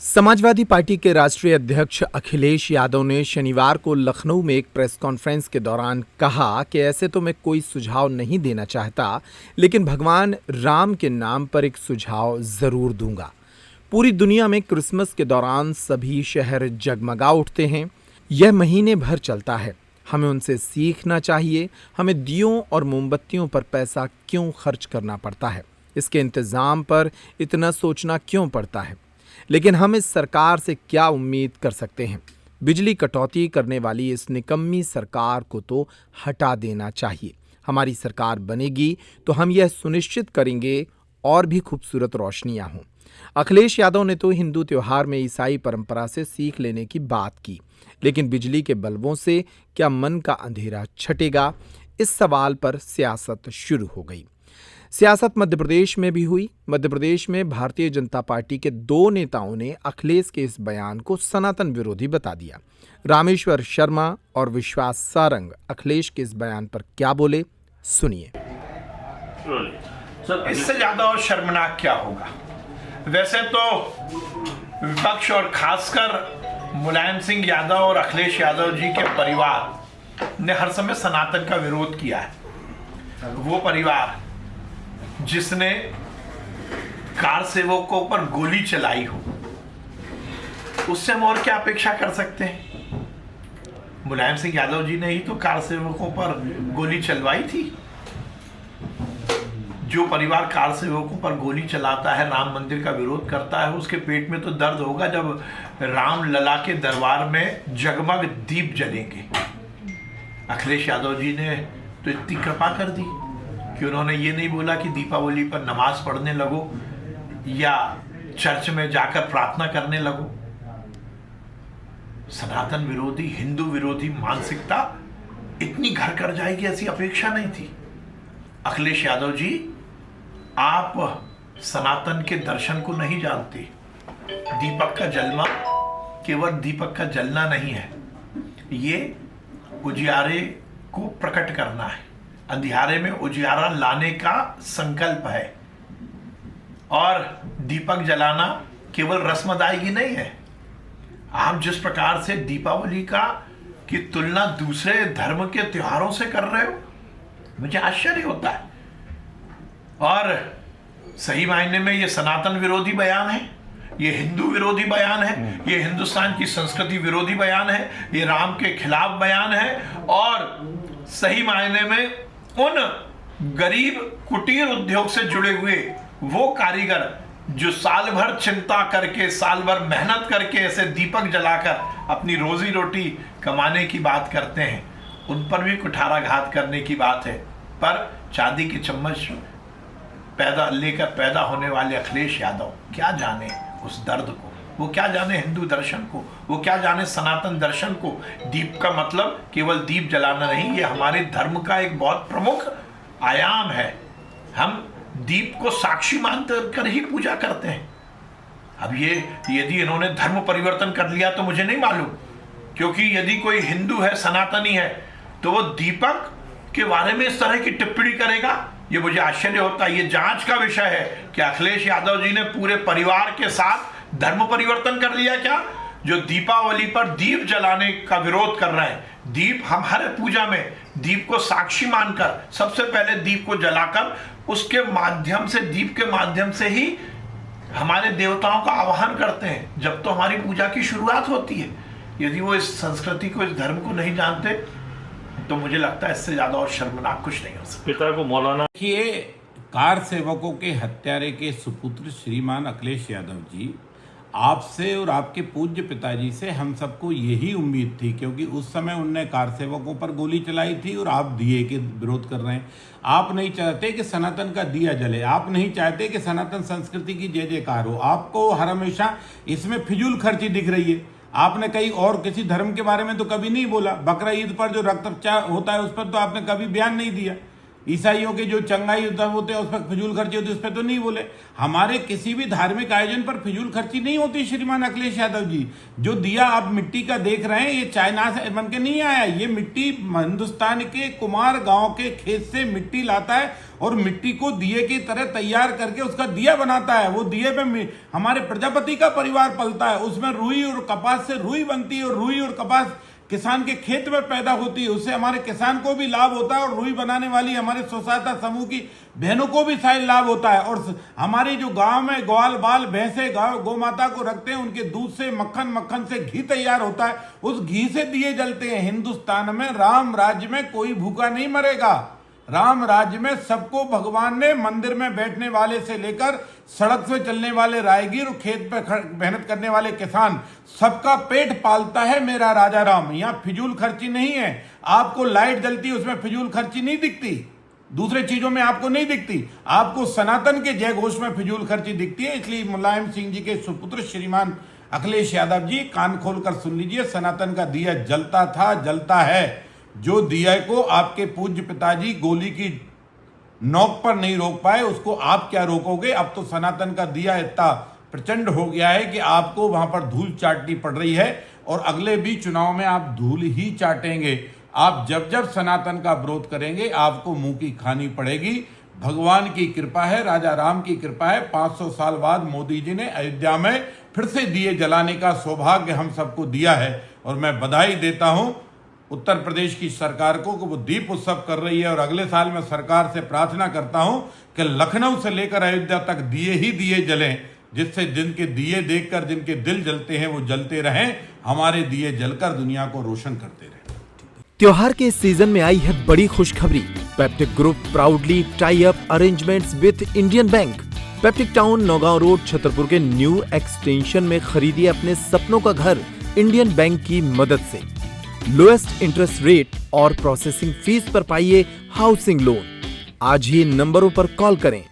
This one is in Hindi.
समाजवादी पार्टी के राष्ट्रीय अध्यक्ष अखिलेश यादव ने शनिवार को लखनऊ में एक प्रेस कॉन्फ्रेंस के दौरान कहा कि ऐसे तो मैं कोई सुझाव नहीं देना चाहता, लेकिन भगवान राम के नाम पर एक सुझाव जरूर दूंगा। पूरी दुनिया में क्रिसमस के दौरान सभी शहर जगमगा उठते हैं। यह महीने भर चलता है। हमें उनसे सीखना चाहिए। हमें दियों और मोमबत्तियों पर पैसा क्यों खर्च करना पड़ता है, इसके इंतजाम पर इतना सोचना क्यों पड़ता है। लेकिन हम इस सरकार से क्या उम्मीद कर सकते हैं? बिजली कटौती करने वाली इस निकम्मी सरकार को तो हटा देना चाहिए। हमारी सरकार बनेगी तो हम यह सुनिश्चित करेंगे और भी खूबसूरत रोशनियां हों। अखिलेश यादव ने तो हिंदू त्योहार में ईसाई परंपरा से सीख लेने की बात की, लेकिन बिजली के बल्बों से क्या मन का अंधेरा छटेगा? इस सवाल पर सियासत शुरू हो गई। सियासत मध्य प्रदेश में भी हुई। मध्य प्रदेश में भारतीय जनता पार्टी के दो नेताओं ने अखिलेश के इस बयान को सनातन विरोधी बता दिया। रामेश्वर शर्मा और विश्वास सारंग अखिलेश के इस बयान पर क्या बोले, सुनिए। इससे ज्यादा और शर्मनाक क्या होगा? वैसे तो विपक्ष और खासकर मुलायम सिंह यादव और अखिलेश यादव जी के परिवार ने हर समय सनातन का विरोध किया है। वो परिवार जिसने कार सेवकों पर गोली चलाई हो, उससे हम और क्या अपेक्षा कर सकते हैं? मुलायम सिंह यादव जी ने ही तो कार सेवकों पर गोली चलवाई थी। जो परिवार कार सेवकों पर गोली चलाता है, राम मंदिर का विरोध करता है, उसके पेट में तो दर्द होगा जब राम लला के दरबार में जगमग दीप जलेंगे। अखिलेश यादव जी ने तो इतनी कृपा कर दी कि उन्होंने ये नहीं बोला कि दीपावली पर नमाज पढ़ने लगो या चर्च में जाकर प्रार्थना करने लगो। सनातन विरोधी, हिंदू विरोधी मानसिकता इतनी घर कर जाएगी, ऐसी अपेक्षा नहीं थी। अखिलेश यादव जी, आप सनातन के दर्शन को नहीं जानते। दीपक का जलना केवल दीपक का जलना नहीं है, ये उजियारे को प्रकट करना है। अंधियारे में उजियारा लाने का संकल्प है। और दीपक जलाना केवल रस्म अदायगी नहीं है। आप जिस प्रकार से दीपावली की तुलना दूसरे धर्म के त्योहारों से कर रहे हो, मुझे आश्चर्य होता है। और सही मायने में ये सनातन विरोधी बयान है, ये हिंदू विरोधी बयान है, ये हिंदुस्तान की संस्कृति विरोधी बयान है, ये राम के खिलाफ बयान है। और सही मायने में उन गरीब कुटीर उद्योग से जुड़े हुए वो कारीगर जो साल भर चिंता करके, साल भर मेहनत करके ऐसे दीपक जलाकर अपनी रोजी रोटी कमाने की बात करते हैं, उन पर भी कुठाराघात करने की बात है। पर चांदी की चम्मच लेकर पैदा होने वाले अखिलेश यादव क्या जाने उस दर्द को, वो क्या जाने हिंदू दर्शन को, वो क्या जाने सनातन दर्शन को। दीप का मतलब केवल दीप जलाना नहीं, ये हमारे धर्म का एक बहुत प्रमुख आयाम है। हम दीप को साक्षी मानकर ही पूजा करते हैं। अब ये यदि इन्होंने धर्म परिवर्तन कर लिया तो मुझे नहीं मालूम, क्योंकि यदि कोई हिंदू है, सनातनी है, तो वो दीपक के बारे में इस तरह की टिप्पणी करेगा, ये मुझे आश्चर्य होता है। ये जांच का विषय है कि अखिलेश यादव जी ने पूरे परिवार के साथ धर्म परिवर्तन कर लिया क्या, जो दीपावली पर दीप जलाने का विरोध कर रहे हैं। दीप, हम हर पूजा में दीप को साक्षी मानकर सबसे पहले दीप को जलाकर उसके माध्यम से, दीप के माध्यम से ही हमारे देवताओं का आवाहन करते हैं, जब तो हमारी पूजा की शुरुआत होती है। यदि वो इस संस्कृति को, इस धर्म को नहीं जानते, तो मुझे लगता है इससे ज्यादा और शर्मनाक कुछ नहीं हो सकता। पिता को मौलाना देखिए, कार सेवकों के हत्यारे के सुपुत्र श्रीमान अखिलेश यादव जी, आपसे और आपके पूज्य पिताजी से हम सबको यही उम्मीद थी, क्योंकि उस समय उनने कार सेवकों पर गोली चलाई थी और आप दिए के विरोध कर रहे हैं। आप नहीं चाहते कि सनातन का दिया जले, आप नहीं चाहते कि सनातन संस्कृति की जय जयकार हो। आपको हर हमेशा इसमें फिजूल खर्ची दिख रही है। आपने कहीं और किसी धर्म के बारे में तो कभी नहीं बोला। बकरा ईद पर जो रक्तचाप होता है उस पर तो आपने कभी बयान नहीं दिया। ईसाइयों के जो चंगाई उत्सव होते हैं उस पर फिजूल खर्ची होती है, उस पर तो नहीं बोले। हमारे किसी भी धार्मिक आयोजन पर फिजूल खर्ची नहीं होती श्रीमान अखिलेश यादव जी। जो दिया आप मिट्टी का देख रहे हैं, ये चाइना से बन के नहीं आया, ये मिट्टी हिंदुस्तान के कुमार गांव के खेत से मिट्टी लाता है और मिट्टी को दिए की तरह तैयार करके उसका दिया बनाता है। वो दिए में हमारे प्रजापति का परिवार पलता है, उसमें रुई और कपास से रुई बनती है और रुई और कपास किसान के खेत में पैदा होती है, उससे हमारे किसान को भी लाभ होता है और रुई बनाने वाली हमारे स्वसहायता समूह की बहनों को भी शायद लाभ होता है। और हमारी जो गांव में ग्वाल बाल भैंसे गौ माता को रखते हैं, उनके दूध से मक्खन से घी तैयार होता है, उस घी से दिए जलते हैं। हिंदुस्तान में राम राज्य में कोई भूखा नहीं मरेगा। राम राज्य में सबको भगवान ने, मंदिर में बैठने वाले से लेकर सड़क से चलने वाले राहगीर और खेत पे मेहनत करने वाले किसान, सबका पेट पालता है मेरा राजा राम। यहाँ फिजूल खर्ची नहीं है। आपको लाइट जलती है, उसमें फिजूल खर्ची नहीं दिखती, दूसरे चीजों में आपको नहीं दिखती, आपको सनातन के जय घोष में फिजूल खर्ची दिखती है। इसलिए मुलायम सिंह जी के सुपुत्र श्रीमान अखिलेश यादव जी, कान खोलकर सुन लीजिए, सनातन का दिया जलता था, जलता है। जो दिया को आपके पूज्य पिताजी गोली की नोक पर नहीं रोक पाए, उसको आप क्या रोकोगे। अब तो सनातन का दिया इतना प्रचंड हो गया है कि आपको वहां पर धूल चाटनी पड़ रही है और अगले भी चुनाव में आप धूल ही चाटेंगे। आप जब जब सनातन का विरोध करेंगे आपको मुंह की खानी पड़ेगी। भगवान की कृपा है, राजा राम की कृपा है, 500 साल बाद मोदी जी ने अयोध्या में फिर से दिए जलाने का सौभाग्य हम सबको दिया है। और मैं बधाई देता हूं उत्तर प्रदेश की सरकार को कि वो दीप उत्सव कर रही है। और अगले साल मैं सरकार से प्रार्थना करता हूं कि लखनऊ से लेकर अयोध्या तक दिए ही दिए जलें, जिससे जिनके दिए देखकर जिनके दिल जलते हैं वो जलते रहें, हमारे दिए जलकर दुनिया को रोशन करते रहें। त्योहार के इस सीजन में आई है बड़ी खुशखबरी। Peptic group proudly tie up arrangements with Indian bank. Peptic town Naugaon road Chhatarpur के न्यू एक्सटेंशन में खरीदिए अपने सपनों का घर इंडियन बैंक की मदद से। लोएस्ट इंटरेस्ट रेट और प्रोसेसिंग फीस पर पाइए हाउसिंग लोन। आज ही इन नंबरों पर कॉल करें